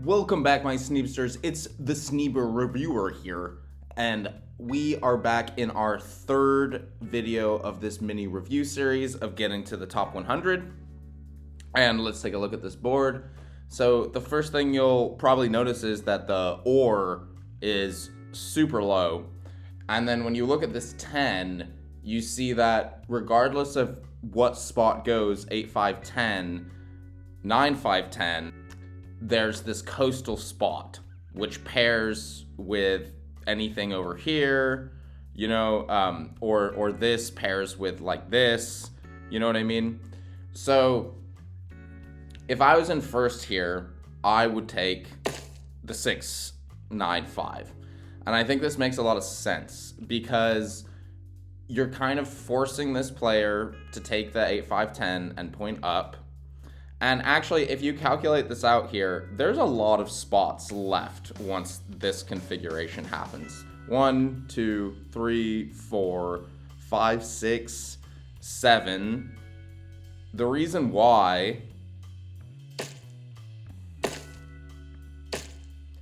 Welcome back, my Sneebsters. It's the Sneeber Reviewer here, and we are back in our third video of this mini review series of getting to the top 100. And let's take a look at this board. So the first thing you'll probably notice is that the ore is super low. And then when you look at this 10, you see that regardless of what spot goes, 8, 5, 10, 9, 5, 10, there's this coastal spot, which pairs with anything over here, you know, or this pairs with like this, you know what I mean? So if I was in first here, I would take the 6, 9, 5. And I think this makes a lot of sense because you're kind of forcing this player to take the 8, 5, 10 and point up. And actually, if you calculate this out here, there's a lot of spots left once this configuration happens. 1, 2, 3, 4, 5, 6, 7. The reason why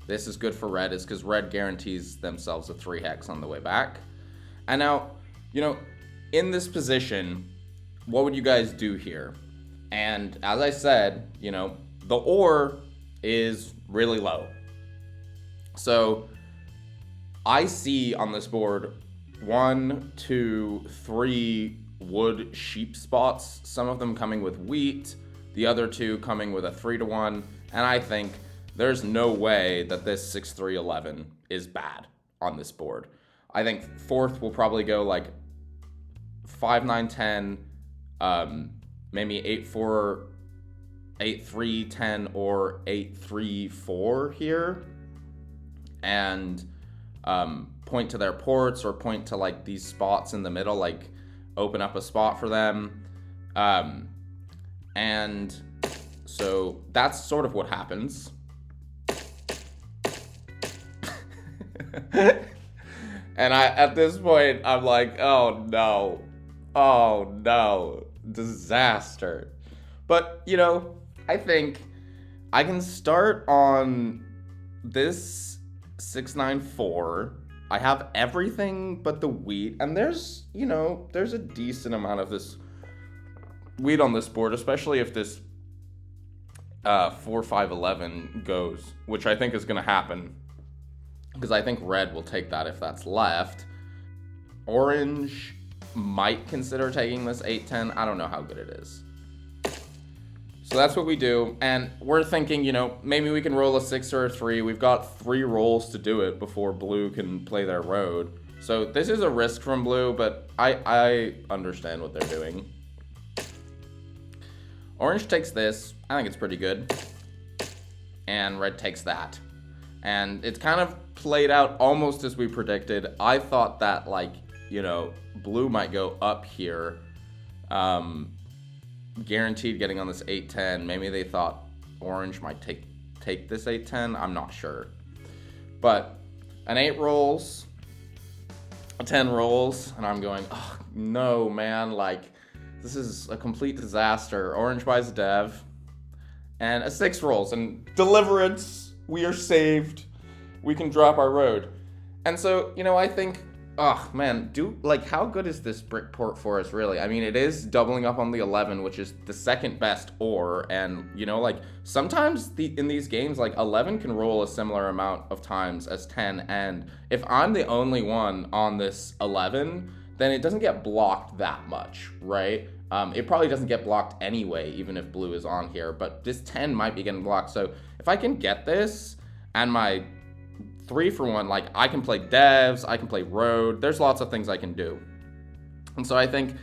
this is good for red is because red guarantees themselves a 3 hex on the way back. And now, you know, in this position, what would you guys do here? And as I said, you know, the ore is really low. So I see on this board 1, 2, 3 wood sheep spots, some of them coming with wheat, the other 2 coming with a 3-to-1, and I think there's no way that this 6, 3, 11 is bad on this board. I think fourth will probably go like 5, 9, 10, maybe 8, 4, 8, 3, 10, or 8, 3, 4 here, and point to their ports or point to like these spots in the middle, like open up a spot for them, and so that's sort of what happens. And at this point, I'm like, oh no, disaster. But, you know, I think I can start on this 694. I have everything but the wheat, and there's, you know, there's a decent amount of this wheat on this board, especially if this 4, 5, 11 goes, which I think is going to happen, because I think red will take that if that's left. Orange might consider taking this 8, 10. I don't know how good it is. So that's what we do, and we're thinking, you know, maybe we can roll a 6 or a 3. We've got 3 rolls to do it before blue can play their road. So this is a risk from blue, but I understand what they're doing. Orange takes this. I think it's pretty good. And red takes that. And it's kind of played out almost as we predicted. I thought that, like, you know, blue might go up here. Guaranteed getting on this 8, 10. Maybe they thought orange might take this 8, 10. I'm not sure. But an 8 rolls, a 10 rolls, and I'm going, oh, no, man. Like, this is a complete disaster. Orange buys a dev. And a 6 rolls. And deliverance. We are saved. We can drop our road. And so, you know, I think, oh man, how good is this brick port for us, really? I mean, it is doubling up on the 11, which is the second best ore. And, you know, like, sometimes in these games, like, 11 can roll a similar amount of times as 10. And if I'm the only one on this 11, then it doesn't get blocked that much, right? It probably doesn't get blocked anyway, even if blue is on here. But this 10 might be getting blocked. So if I can get this and my 3 for 1, like, I can play devs, I can play road, there's lots of things I can do. And so I think,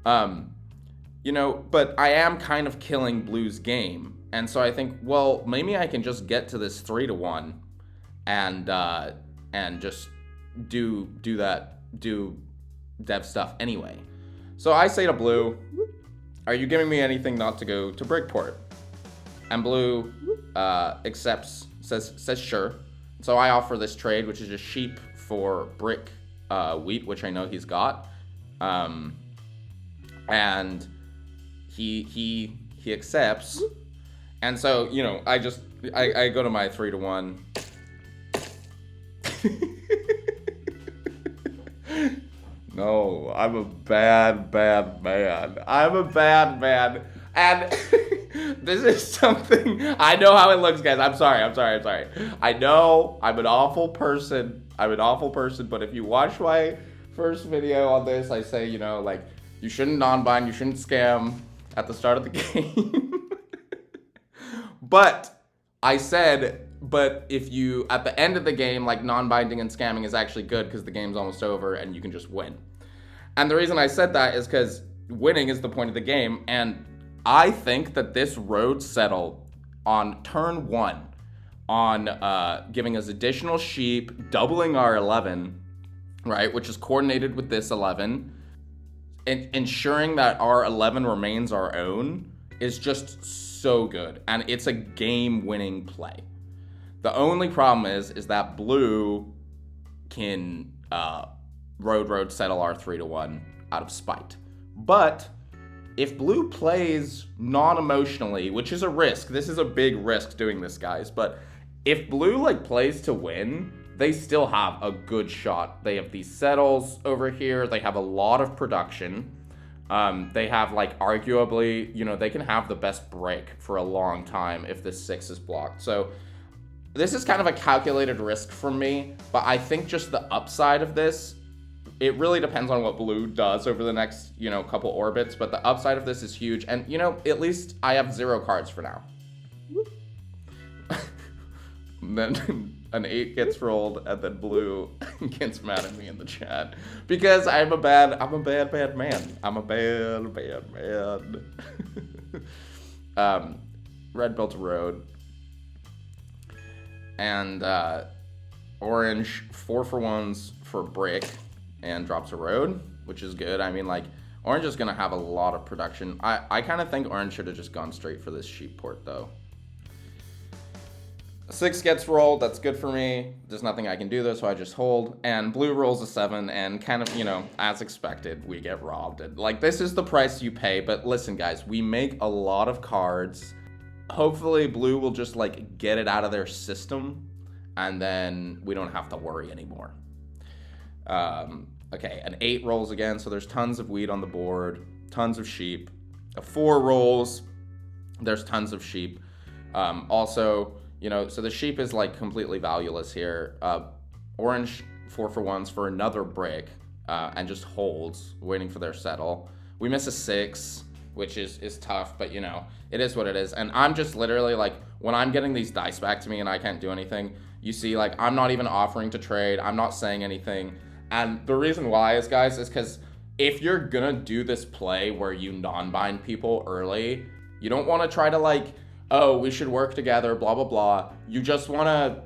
you know, but I am kind of killing blue's game. And so I think, well, maybe I can just get to this 3-to-1 and just do dev stuff anyway. So I say to blue, are you giving me anything not to go to brickport? And blue accepts, says sure. So I offer this trade, which is just sheep for brick wheat, which I know he's got. And he accepts. And so, you know, I just I go to my 3-1. No, I'm a bad man. I'm a bad man. And this is something, I know how it looks, guys. I'm sorry. I know I'm an awful person. But if you watch my first video on this, I say, you know, like, you shouldn't non-bind, you shouldn't scam at the start of the game. But I said, but if you, at the end of the game, like, non-binding and scamming is actually good because the game's almost over and you can just win. And the reason I said that is because winning is the point of the game, and I think that this road settle on turn 1 on giving us additional sheep, doubling our 11, right, which is coordinated with this 11, and ensuring that our 11 remains our own is just so good, and it's a game-winning play. The only problem is that blue can road settle our 3-1 out of spite. But if blue plays non-emotionally, which is a risk, this is a big risk doing this, guys, but if blue like plays to win, they still have a good shot. They have these settles over here. They have a lot of production. They have like arguably, you know, they can have the best break for a long time if this 6 is blocked. So this is kind of a calculated risk for me, but I think just the upside of this, it really depends on what blue does over the next, you know, couple orbits, but the upside of this is huge. And, you know, at least I have 0 cards for now. Then an 8 gets rolled, and then blue gets mad at me in the chat because I'm a bad man. I'm a bad man. Red built a road, and orange 4-for-1s for brick and drops a road, which is good. I mean, like, orange is gonna have a lot of production. I kind of think orange should have just gone straight for this sheep port though. 6 gets rolled, that's good for me. There's nothing I can do though, so I just hold. And blue rolls a 7, and kind of, you know, as expected, we get robbed. And, like, this is the price you pay, but listen, guys, we make a lot of cards. Hopefully blue will just, like, get it out of their system, and then we don't have to worry anymore. Okay, an 8 rolls again, so there's tons of wheat on the board, tons of sheep. A 4 rolls, there's tons of sheep. Also, you know, so the sheep is like completely valueless here. Orange 4-for-1s for another brick, and just holds, waiting for their settle. We miss a 6, which is tough, but you know, it is what it is. And I'm just literally like, when I'm getting these dice back to me and I can't do anything, you see, like, I'm not even offering to trade. I'm not saying anything. And the reason why is, guys, is because if you're gonna do this play where you non-bind people early, you don't want to try to like, oh, we should work together, blah, blah, blah. You just want to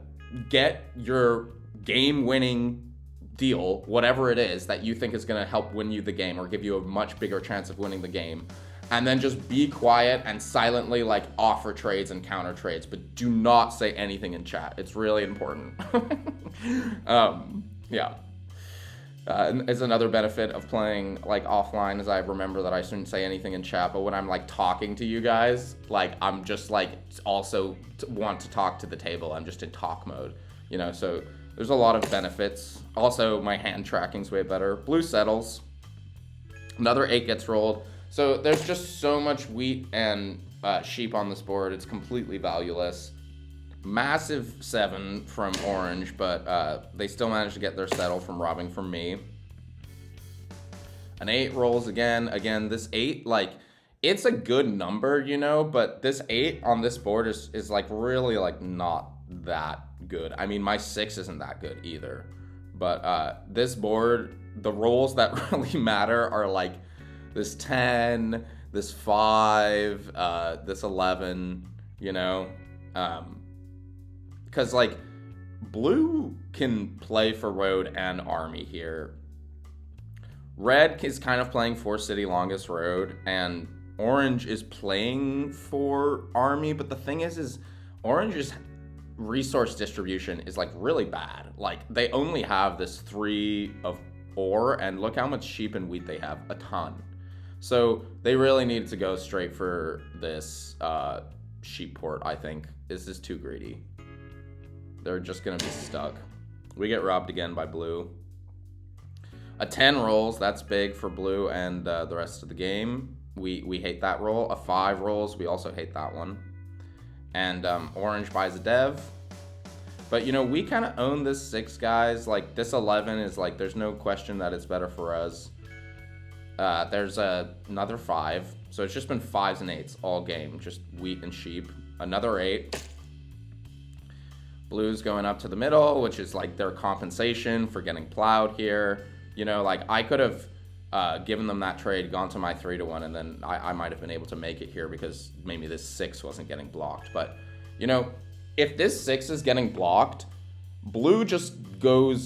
get your game-winning deal, whatever it is that you think is going to help win you the game or give you a much bigger chance of winning the game, and then just be quiet and silently, like, offer trades and counter trades, but do not say anything in chat. It's really important. Yeah. Is another benefit of playing like offline is I remember that I shouldn't say anything in chat, but when I'm like talking to you guys, like I'm just like also want to talk to the table. I'm just in talk mode, you know, so there's a lot of benefits. Also, my hand tracking's way better. Blue settles. Another 8 gets rolled. So there's just so much wheat and sheep on this board. It's completely valueless. Massive 7 from orange, but they still managed to get their settle from robbing from me. An 8 rolls again. Again, this 8, like, it's a good number, you know, but this 8 on this board is like really like not that good. I mean, my 6 isn't that good either. But this board, the rolls that really matter are like this 10, this 5, this 11, you know. Because, like, blue can play for road and army here. Red is kind of playing for city longest road, and orange is playing for army. But the thing is orange's resource distribution is, like, really bad. Like, they only have this 3 of ore, and look how much sheep and wheat they have. A ton. So they really need to go straight for this sheep port, I think. This is too greedy. They're just gonna be stuck. We get robbed again by blue. A 10 rolls, that's big for blue and the rest of the game. We hate that roll. A 5 rolls, we also hate that one. And orange buys a dev. But, you know, we kind of own this 6, guys. Like, this 11 is, like, there's no question that it's better for us. There's another 5. So it's just been 5s and 8s all game. Just wheat and sheep. Another 8. Blue's going up to the middle, which is, like, their compensation for getting plowed here. You know, like, I could have given them that trade, gone to my 3-1, and then I might have been able to make it here because maybe this 6 wasn't getting blocked. But, you know, if this 6 is getting blocked, blue just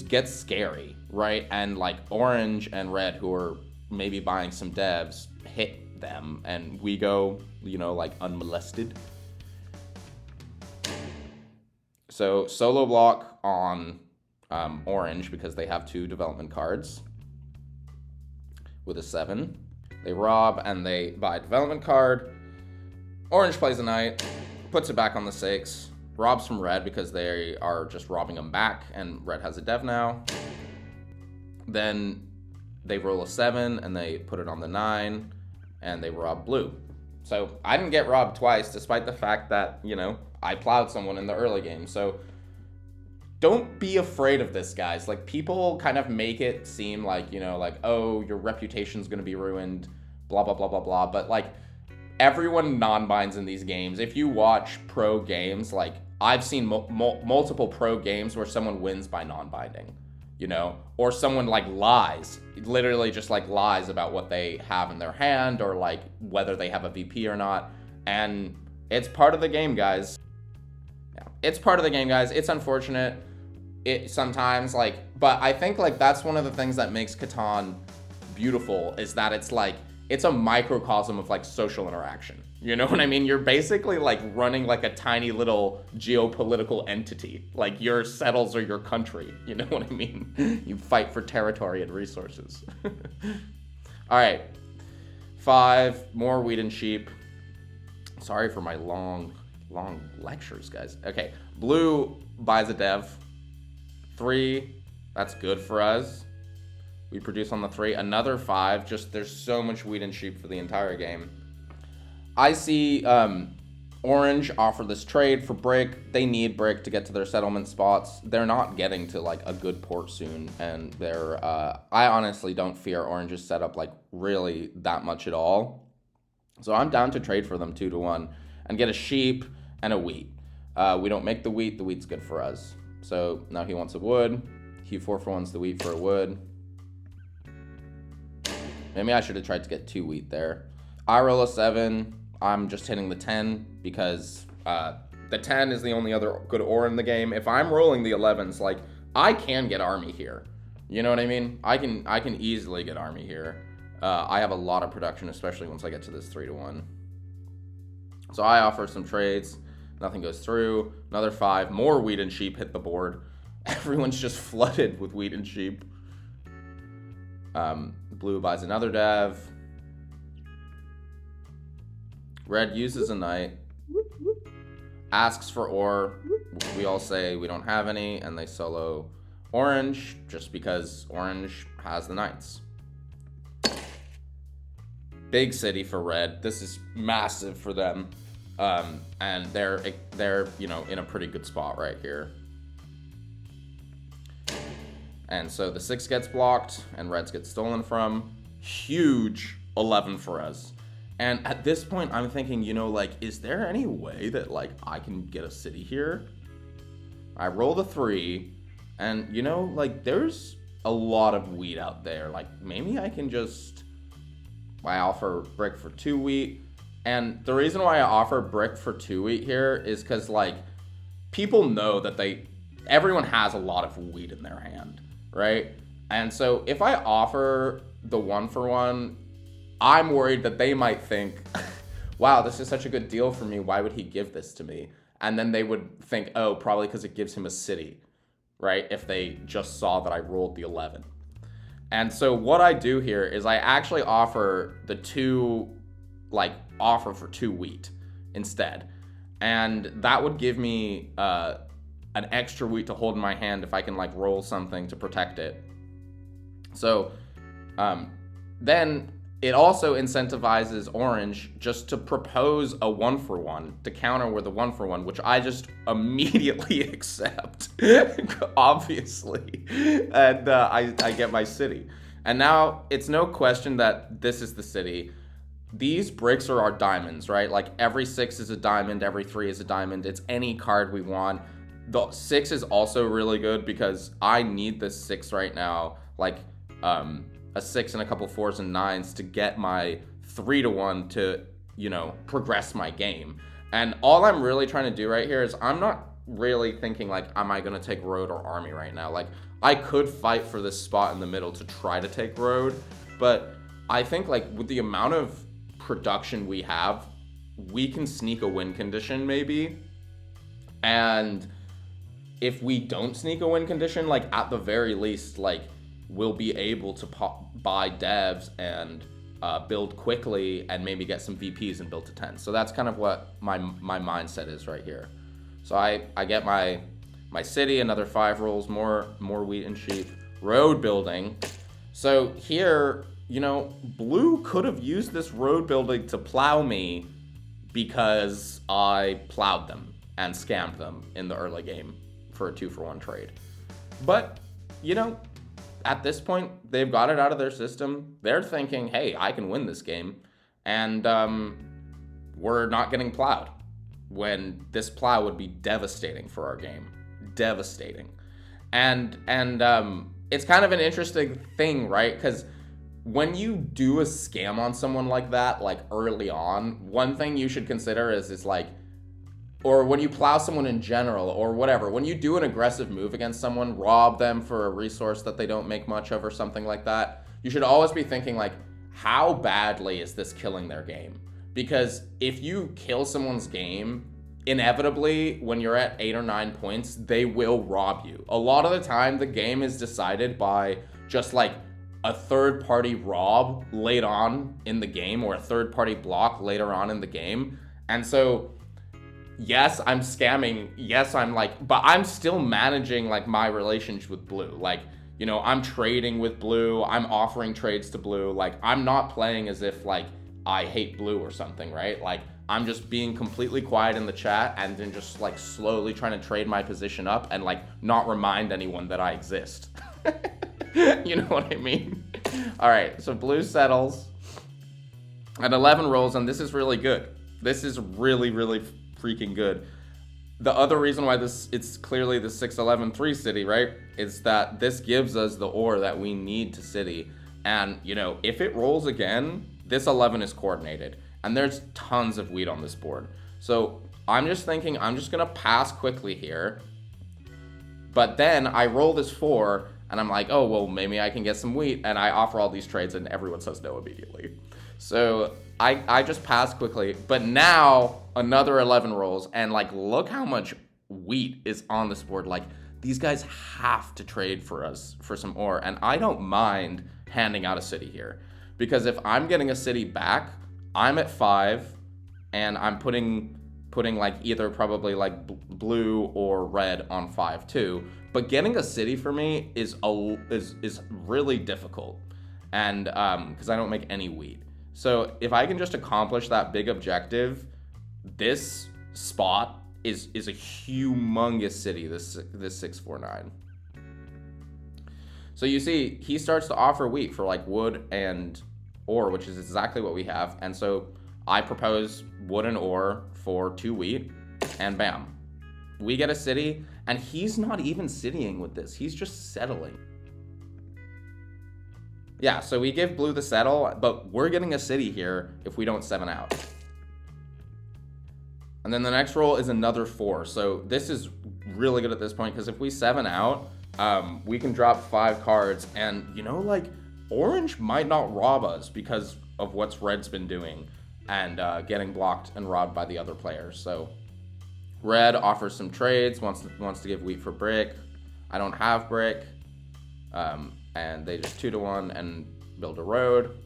gets scary, right? And, like, orange and red, who are maybe buying some devs, hit them, and we go, you know, like, unmolested. So, solo block on orange because they have 2 development cards with a 7. They rob and they buy a development card. Orange plays a knight, puts it back on the 6, robs from red because they are just robbing them back, and red has a dev now. Then they roll a 7 and they put it on the 9 and they rob blue. So I didn't get robbed twice, despite the fact that, you know, I plowed someone in the early game. So don't be afraid of this, guys. Like, people kind of make it seem like, you know, like, oh, your reputation's going to be ruined, blah, blah, blah, blah, blah. But, like, everyone non-binds in these games. If you watch pro games, like, I've seen multiple pro games where someone wins by non-binding, you know, or someone, like, lies, literally just, like, lies about what they have in their hand or, like, whether they have a VP or not. And it's part of the game, guys. Yeah, it's part of the game, guys. It's unfortunate. It sometimes, like, but I think, like, that's one of the things that makes Catan beautiful, is that it's, like, it's a microcosm of, like, social interaction. You know what I mean? You're basically, like, running, like, a tiny little geopolitical entity. Like, your settles are your country. You know what I mean? You fight for territory and resources. All right. 5, more wheat and sheep. Sorry for my long lectures, guys. Okay, blue buys a dev. 3, that's good for us. We produce on the 3. Another 5, just there's so much wheat and sheep for the entire game. I see orange offer this trade for brick. They need brick to get to their settlement spots. They're not getting to, like, a good port soon, and they're I honestly don't fear orange's setup, like, really that much at all. So I'm down to trade for them 2-1 and get a sheep and a wheat. We don't make the wheat. The wheat's good for us. So now he wants a wood. He 4-for-1s the wheat for a wood. Maybe I should have tried to get 2 wheat there. I roll a 7. I'm just hitting the 10 because the 10 is the only other good ore in the game. If I'm rolling the 11s, like, I can get army here. You know what I mean? I can easily get army here. I have a lot of production, especially once I get to this 3-1. So I offer some trades. Nothing goes through. Another 5. More wheat and sheep hit the board. Everyone's just flooded with wheat and sheep. Blue buys another dev. Red uses a knight. Asks for ore. We all say we don't have any, and they solo orange just because orange has the knights. Big city for red. This is massive for them. And they're, you know, in a pretty good spot right here. And so the 6 gets blocked and reds get stolen from. Huge 11 for us. And at this point, I'm thinking, you know, like, is there any way that, like, I can get a city here? I roll the 3, and, you know, like, there's a lot of wheat out there. Like, maybe I can just... I offer brick for 2 wheat. And the reason why I offer brick for 2 wheat here is because, like, people know that everyone has a lot of wheat in their hand, right? And so if I offer the 1-for-1, I'm worried that they might think, wow, this is such a good deal for me. Why would he give this to me? And then they would think, oh, probably because it gives him a city, right? If they just saw that I rolled the 11. And so what I do here is I actually offer the 2, like, offer for 2 wheat instead. and that would give me an extra wheat to hold in my hand if I can like roll something to protect it. So then it also incentivizes orange just to propose a 1-for-1 to counter with a 1-for-1, which I just immediately accept, obviously, and I get my city. And now it's no question that this is the city. These bricks are our diamonds, right? Like every 6 is a diamond, every 3 is a diamond. It's any card we want. The 6 is also really good because I need this 6 right now, like a 6 and a couple 4s and 9s to get my 3-to-1 to, you know, progress my game. And all I'm really trying to do right here is I'm not really thinking like, am I going to take road or army right now? Like I could fight for this spot in the middle to try to take road, but I think like with the amount of production we have, we can sneak a win condition maybe. And if we don't sneak a win condition, like at the very least, like we'll be able to buy devs and build quickly and maybe get some VPs and build to 10. So that's kind of what my mindset is right here. So I get my city, another 5 rolls, more wheat and sheep, road building. So here, you know, blue could have used this road building to plow me because I plowed them and scammed them in the early game for a 2-for-1 trade. But, you know, at this point, they've got it out of their system. They're thinking, hey, I can win this game. And we're not getting plowed when this plow would be devastating for our game. Devastating. And it's kind of an interesting thing, right? Because when you do a scam on someone like that, like early on, one thing you should consider is like, or when you plow someone in general or whatever, when you do an aggressive move against someone, rob them for a resource that they don't make much of or something like that, you should always be thinking like, how badly is this killing their game? Because if you kill someone's game, inevitably when you're at 8 or 9 points, they will rob you. A lot of the time the game is decided by just like a third-party rob late on in the game or a third-party block later on in the game. And so yes, I'm scamming. Yes, I'm like, but I'm still managing like my relationship with blue. Like, you know, I'm trading with blue. I'm offering trades to blue. Like, I'm not playing as if like I hate blue or something, right? Like, I'm just being completely quiet in the chat and then just like slowly trying to trade my position up and like not remind anyone that I exist. You know what I mean? All right, so blue settles at 11 rolls, and this is really good. This is really, really freaking good. The other reason why it's clearly the 6-11-3 city, right, is that this gives us the ore that we need to city. And, you know, if it rolls again, this 11 is coordinated. And there's tons of wheat on this board. So I'm just thinking I'm just going to pass quickly here. But then I roll this 4, and I'm like, oh, well, maybe I can get some wheat. And I offer all these trades, and everyone says no immediately. So I just pass quickly. But now another 11 rolls, and like, look how much wheat is on this board. Like, these guys have to trade for us for some ore. And I don't mind handing out a city here. Because if I'm getting a city back, I'm at 5, and I'm putting like either probably like blue or red on 5 too. But getting a city for me is really difficult, and because I don't make any wheat. So if I can just accomplish that big objective, this spot is a humongous city. This 649. So you see, he starts to offer wheat for like wood and ore, which is exactly what we have. And so I propose wood and ore for 2 wheat, and bam, we get a city. And he's not even citying with this. He's just settling. Yeah, so we give blue the settle, but we're getting a city here if we don't 7 out. And then the next roll is another 4. So this is really good at this point, because if we 7 out, we can drop 5 cards. And, you know, like, orange might not rob us because of what red's been doing and getting blocked and robbed by the other players. So red offers some trades, wants to give wheat for brick. I don't have brick. And they just 2-to-1 and build a road.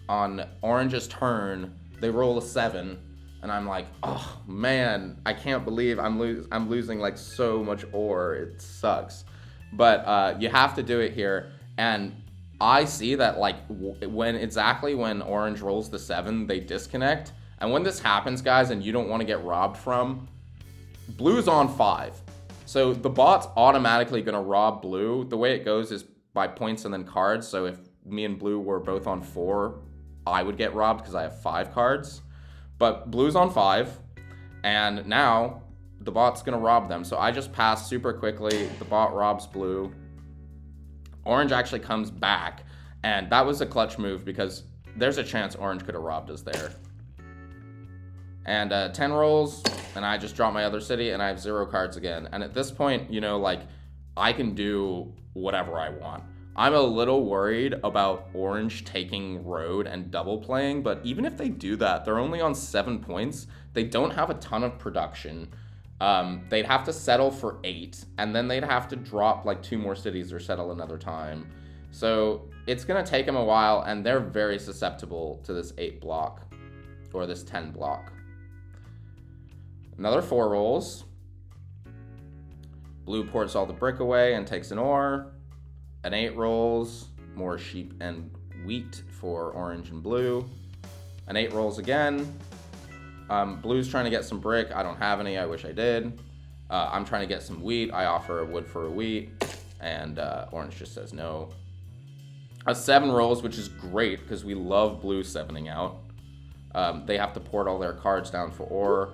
On orange's turn, they roll a 7. And I'm like, oh man, I can't believe I'm losing like so much ore. It sucks. But you have to do it here. And I see that like when orange rolls the 7, they disconnect. And when this happens, guys, and you don't want to get robbed from, blue's on 5. So the bot's automatically going to rob blue. The way it goes is by points and then cards. So if me and blue were both on 4, I would get robbed because I have 5 cards. But blue's on 5, and now the bot's going to rob them. So I just pass super quickly. The bot robs blue. Orange actually comes back, and that was a clutch move because there's a chance orange could have robbed us there. And 10 rolls, and I just drop my other city, and I have 0 cards again. And at this point, you know, like, I can do whatever I want. I'm a little worried about orange taking road and double playing, but even if they do that, they're only on 7 points. They don't have a ton of production. They'd have to settle for 8, and then they'd have to drop like 2 more cities or settle another time. So it's gonna take them a while, and they're very susceptible to this 8 block, or this 10 block. Another 4 rolls. Blue ports all the brick away and takes an ore. An 8 rolls, more sheep and wheat for orange and blue. An 8 rolls again. Blue's trying to get some brick. I don't have any. I wish I did. I'm trying to get some wheat. I offer a wood for a wheat, and orange just says no. A 7 rolls, which is great because we love blue 7ing out. They have to port all their cards down for ore.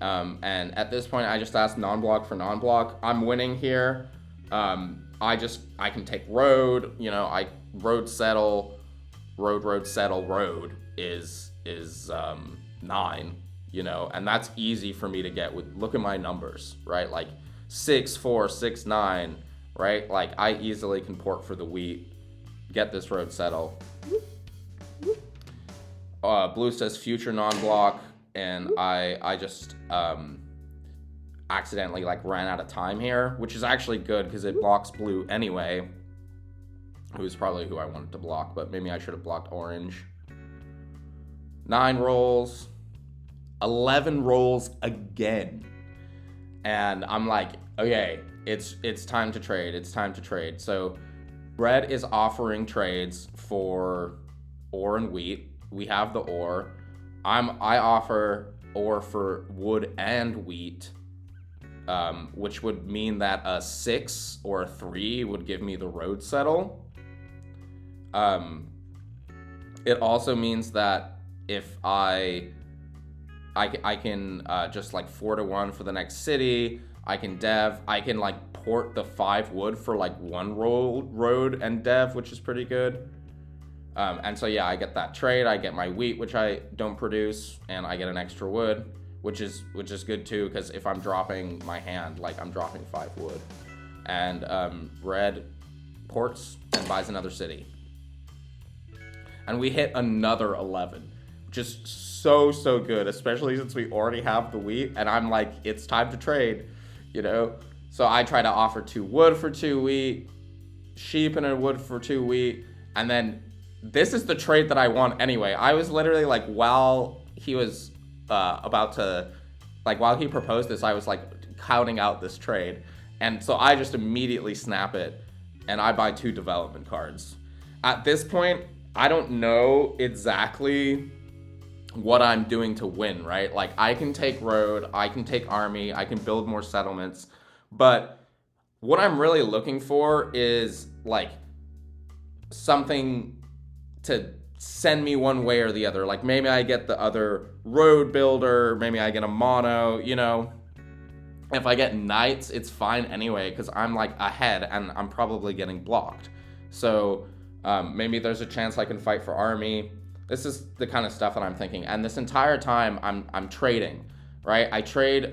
And at this point, I just ask non-block for non-block. I'm winning here. I can take road, you know, road settle is 9, you know, and that's easy for me to get with, look at my numbers, right? Like 6, 4, 6, 9, right? Like I easily can port for the wheat, get this road settle. Blue says future non-block, and I just, accidentally like ran out of time here, which is actually good because it blocks blue anyway, who's probably who I wanted to block, but maybe I should have blocked orange. 9 rolls, 11 rolls again, and I'm like, okay, it's time to trade. It's time to trade. So red is offering trades for ore and wheat. We have the ore. I offer ore for wood and wheat. Which would mean that a 6 or a 3 would give me the road settle. It also means that if I can just like 4 to 1 for the next city. I can dev. I can like port the 5 wood for like 1 road and dev, which is pretty good. And so yeah, I get that trade. I get my wheat, which I don't produce, and I get an extra wood. Which is good too, because if I'm dropping my hand, like I'm dropping 5 wood. And red ports and buys another city. And we hit another 11, which is so good, especially since we already have the wheat. And I'm like, it's time to trade, you know? So I try to offer 2 wood for 2 wheat, sheep and a wood for 2 wheat. And then this is the trade that I want anyway. I was literally like, while he was while he proposed this, I was like counting out this trade, and so I just immediately snap it and I buy 2 development cards. At this point, I don't know exactly what I'm doing to win, right? Like I can take road, I can take army, I can build more settlements, but what I'm really looking for is like something to send me one way or the other. Like maybe I get the other road builder, maybe I get a mono, you know. If I get knights, it's fine anyway, because I'm like ahead and I'm probably getting blocked. So maybe there's a chance I can fight for army. This is the kind of stuff that I'm thinking. And this entire time I'm trading, right? I trade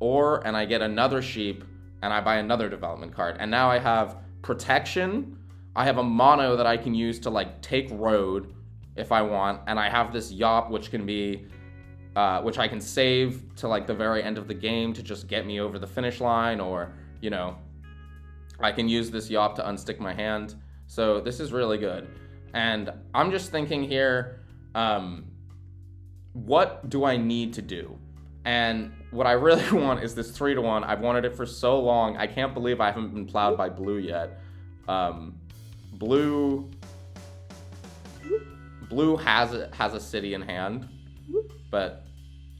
ore and I get another sheep and I buy another development card. And now I have protection. I have a mono that I can use to like take road if I want, and I have this yop which can be, which I can save to like the very end of the game to just get me over the finish line, or, you know, I can use this yop to unstick my hand. So this is really good. And I'm just thinking here, what do I need to do? And what I really want is this 3-1. I've wanted it for so long. I can't believe I haven't been plowed by blue yet. Blue has a city in hand, but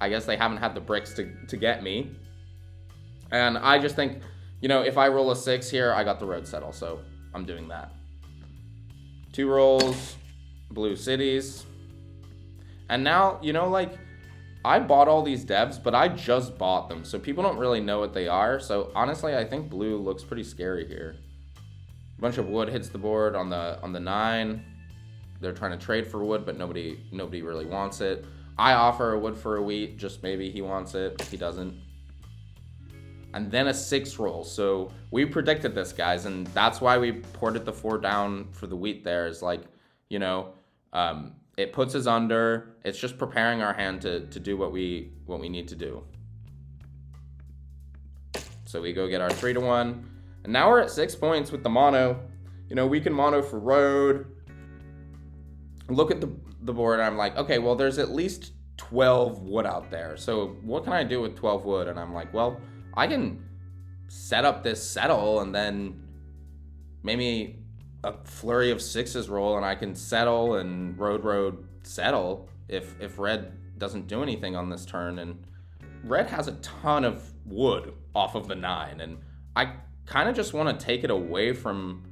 I guess they haven't had the bricks to get me. And I just think, you know, if I roll a 6 here, I got the road settle, so I'm doing that. 2 rolls, blue cities. And now, you know, like, I bought all these devs, but I just bought them, so people don't really know what they are. So honestly, I think blue looks pretty scary here. A bunch of wood hits the board on the 9. They're trying to trade for wood, but nobody really wants it. I offer a wood for a wheat, just maybe he wants it. He doesn't. And then a 6 roll. So we predicted this, guys, and that's why we ported the 4 down for the wheat there. Is like, you know, it puts us under. It's just preparing our hand to do what we need to do. So we go get our 3-1. And now we're at 6 points with the mono. You know, we can mono for road. Look at the board, and I'm like, okay, well, there's at least 12 wood out there. So what can I do with 12 wood? And I'm like, well, I can set up this settle, and then maybe a flurry of 6s roll, and I can settle and road settle if red doesn't do anything on this turn. And red has a ton of wood off of the 9, and I kind of just want to take it away from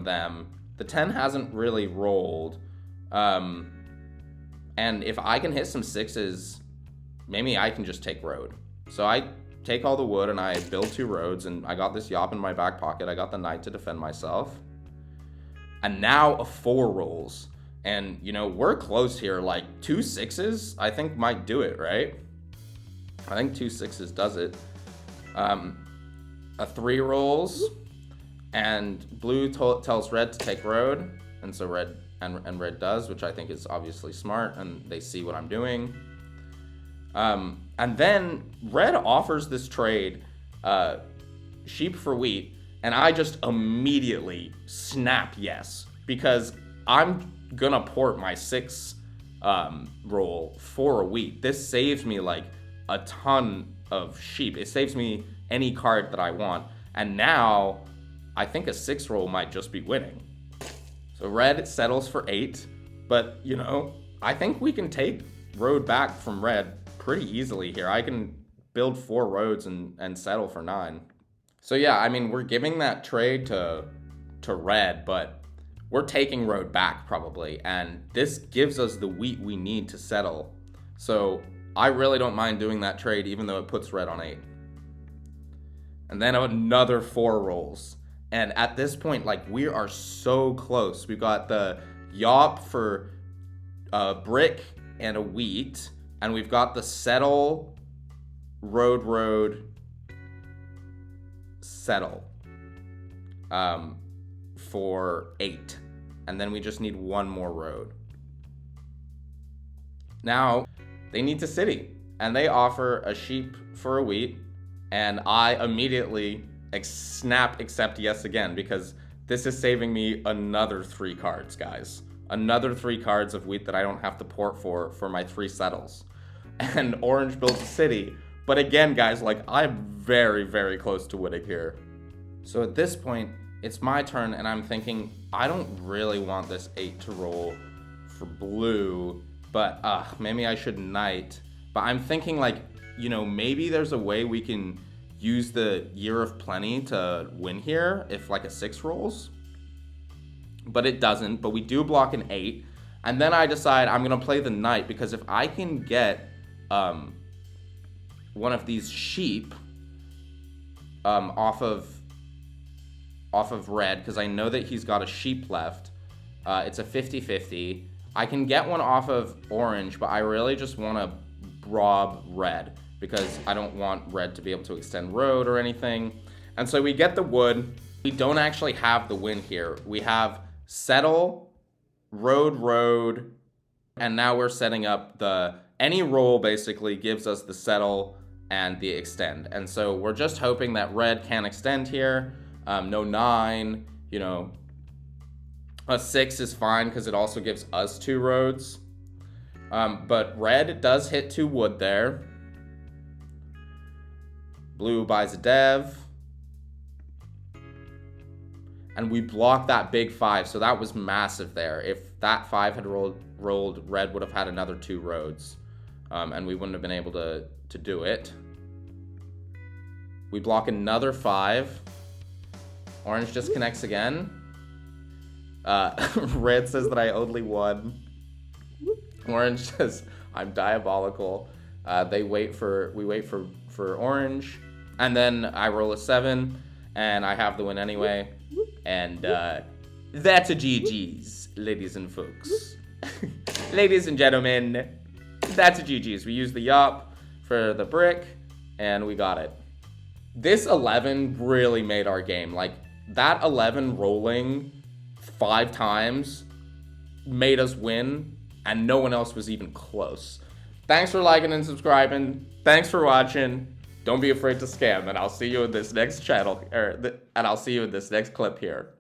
them. The 10 hasn't really rolled, and if I can hit some 6s, maybe I can just take road. So I take all the wood and I build 2 roads, and I got this yop in my back pocket. I got the knight to defend myself, and now a 4 rolls. And you know, we're close here. Like 2 6s I think might do it, right? I think 2 6s does it. A 3 rolls, and blue tells red to take road, and so red and red does, which I think is obviously smart, and they see what I'm doing. And then red offers this trade, sheep for wheat, and I just immediately snap yes, because I'm gonna port my 6 roll for a wheat. This saves me like a ton of sheep. It saves me any card that I want, and now I think a 6 roll might just be winning. So red settles for 8, but you know, I think we can take road back from red pretty easily here. I can build 4 roads and settle for 9. So yeah, I mean, we're giving that trade to red, but we're taking road back probably, and this gives us the wheat we need to settle. So I really don't mind doing that trade, even though it puts red on 8. And then another 4 rolls. And at this point, like, we are so close. We've got the yop for a brick and a wheat, and we've got the settle, road, settle for 8. And then we just need 1 more road. Now, they need to city, and they offer a sheep for a wheat, and I immediately snap accept yes again, because this is saving me another 3 cards, guys. Another 3 cards of wheat that I don't have to port for my 3 settles. And orange builds a city. But again, guys, like, I'm very, very close to winning here. So at this point, it's my turn, and I'm thinking, I don't really want this 8 to roll for blue, but maybe I should knight. But I'm thinking, like, you know, maybe there's a way we can use the Year of Plenty to win here if like a 6 rolls. But it doesn't, but we do block an 8. And then I decide I'm gonna play the knight, because if I can get one of these sheep off of red, because I know that he's got a sheep left, it's a 50-50. I can get one off of orange, but I really just want to rob red, because I don't want red to be able to extend road or anything. And so we get the wood. We don't actually have the win here. We have settle, road, and now we're setting up any roll basically gives us the settle and the extend. And so we're just hoping that red can extend here. No 9, you know, a 6 is fine because it also gives us 2 roads. But red does hit 2 wood there. Blue buys a dev. And we blocked that big 5, so that was massive there. If that 5 had rolled, red would have had another 2 roads. And we wouldn't have been able to do it. We block another 5. Orange just connects again. Red says that I only won. Orange says I'm diabolical. We wait for orange, and then I roll a 7, and I have the win anyway. And that's a GG's, ladies and folks. Ladies and gentlemen, that's a GG's. We used the yop for the brick, and we got it. This 11 really made our game. Like, that 11 rolling 5 times made us win, and no one else was even close. Thanks for liking and subscribing. Thanks for watching. Don't be afraid to scam, and I'll see you in this next channel, and I'll see you in this next clip here.